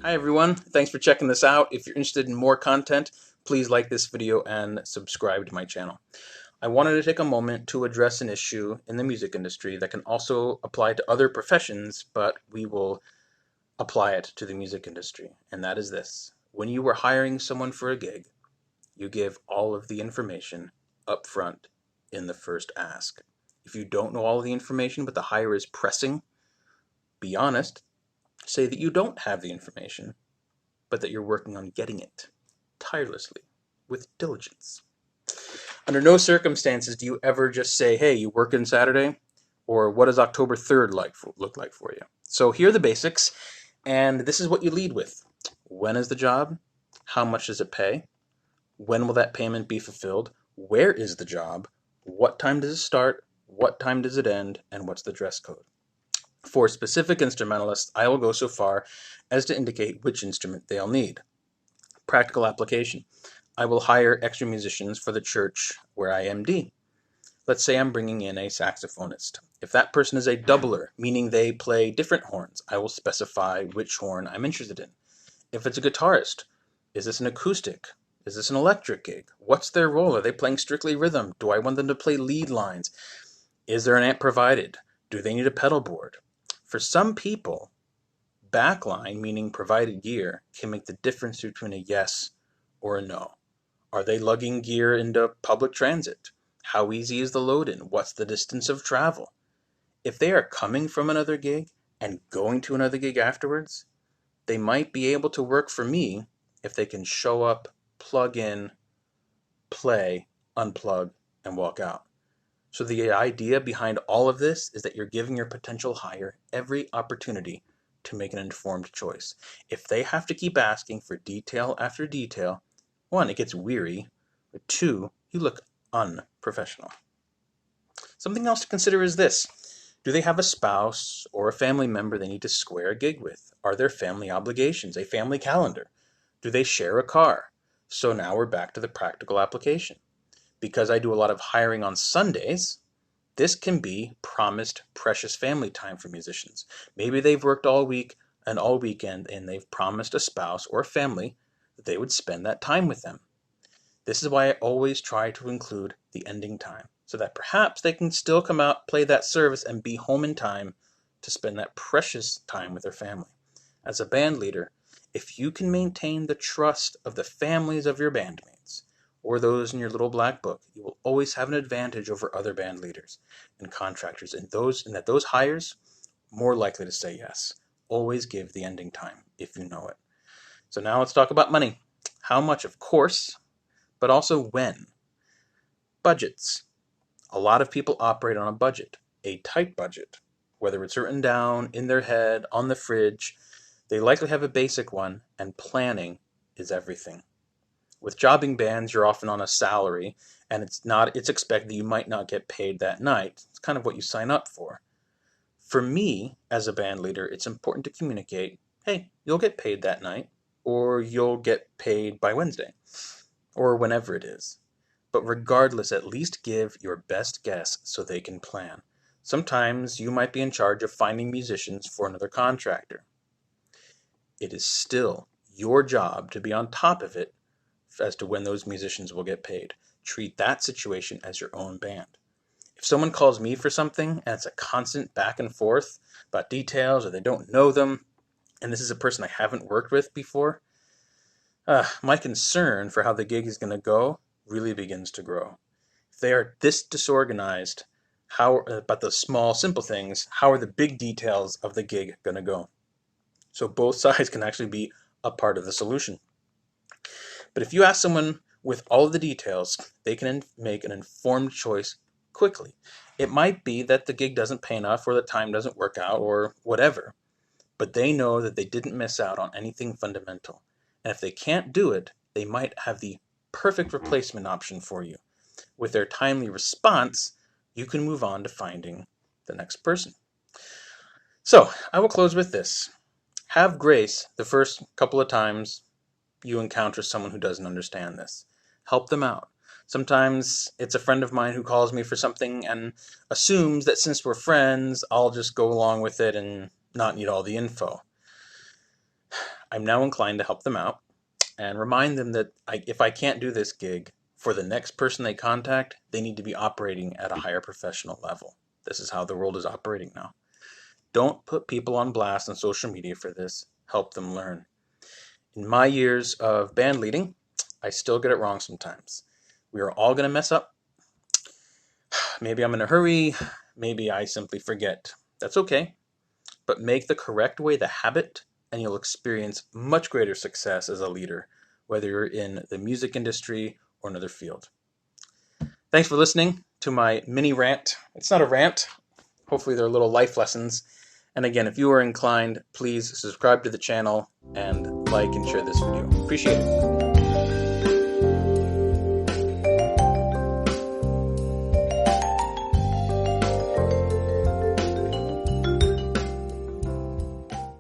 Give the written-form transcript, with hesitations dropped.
Hi everyone, thanks for checking this out. If you're interested in more content, please like this video and subscribe to my channel. I wanted to take a moment to address an issue in the music industry that can also apply to other professions, but we will apply it to the music industry, and that is this. When you were hiring someone for a gig, you give all of the information up front in the first ask. If you don't know all of the information but the hire is pressing, be honest. Say that you don't have the information, but that you're working on getting it tirelessly, with diligence. Under no circumstances do you ever just say, hey, you working Saturday? Or what does October 3rd look like for you? So here are the basics, and this is what you lead with. When is the job? How much does it pay? When will that payment be fulfilled? Where is the job? What time does it start? What time does it end? And what's the dress code? For specific instrumentalists, I will go so far as to indicate which instrument they'll need. Practical application. I will hire extra musicians for the church where I MD. Let's say I'm bringing in a saxophonist. If that person is a doubler, meaning they play different horns, I will specify which horn I'm interested in. If it's a guitarist, is this an acoustic? Is this an electric gig? What's their role? Are they playing strictly rhythm? Do I want them to play lead lines? Is there an amp provided? Do they need a pedal board? For some people, backline, meaning provided gear, can make the difference between a yes or a no. Are they lugging gear into public transit? How easy is the load-in? What's the distance of travel? If they are coming from another gig and going to another gig afterwards, they might be able to work for me if they can show up, plug in, play, unplug, and walk out. So the idea behind all of this is that you're giving your potential hire every opportunity to make an informed choice. If they have to keep asking for detail after detail, one, it gets weary, but two, you look unprofessional. Something else to consider is this. Do they have a spouse or a family member they need to square a gig with? Are there family obligations, a family calendar? Do they share a car? So now we're back to the practical application. Because I do a lot of hiring on Sundays, this can be promised precious family time for musicians. Maybe they've worked all week and all weekend and they've promised a spouse or family that they would spend that time with them. This is why I always try to include the ending time, so that perhaps they can still come out, play that service, and be home in time to spend that precious time with their family. As a band leader, if you can maintain the trust of the families of your bandmates, or those in your little black book, you will always have an advantage over other band leaders and contractors, and that those hires more likely to say yes. Always give the ending time if you know it. So now let's talk about money. How much, of course, but also when. Budgets. A lot of people operate on a budget, a tight budget. Whether it's written down, in their head, on the fridge, they likely have a basic one, and planning is everything. With jobbing bands, you're often on a salary, and it's expected that you might not get paid that night. It's kind of what you sign up for. For me, as a band leader, it's important to communicate, hey, you'll get paid that night, or you'll get paid by Wednesday, or whenever it is. But regardless, at least give your best guess so they can plan. Sometimes you might be in charge of finding musicians for another contractor. It is still your job to be on top of it as to when those musicians will get paid. Treat that situation as your own band. If someone calls me for something and it's a constant back and forth about details or they don't know them, and this is a person I haven't worked with before, my concern for how the gig is going to go really begins to grow. If they are this disorganized, about the small, simple things, how are the big details of the gig going to go? So both sides can actually be a part of the solution. But if you ask someone with all of the details, they can make an informed choice quickly. It might be that the gig doesn't pay enough or the time doesn't work out or whatever, but they know that they didn't miss out on anything fundamental. And if they can't do it, they might have the perfect replacement option for you. With their timely response, you can move on to finding the next person. So, I will close with this. Have grace the first couple of times you encounter someone who doesn't understand this. Help them out. Sometimes it's a friend of mine who calls me for something and assumes that since we're friends, I'll just go along with it and not need all the info. I'm now inclined to help them out and remind them that if I can't do this gig, for the next person they contact, they need to be operating at a higher professional level. This is how the world is operating now. Don't put people on blast on social media for this. Help them learn. In my years of band leading, I still get it wrong sometimes. We are all going to mess up. Maybe I'm in a hurry. Maybe I simply forget. That's okay. But make the correct way the habit, and you'll experience much greater success as a leader, whether you're in the music industry or another field. Thanks for listening to my mini rant. It's not a rant. Hopefully they're little life lessons. And again, if you are inclined, please subscribe to the channel and like and share this video. Appreciate it.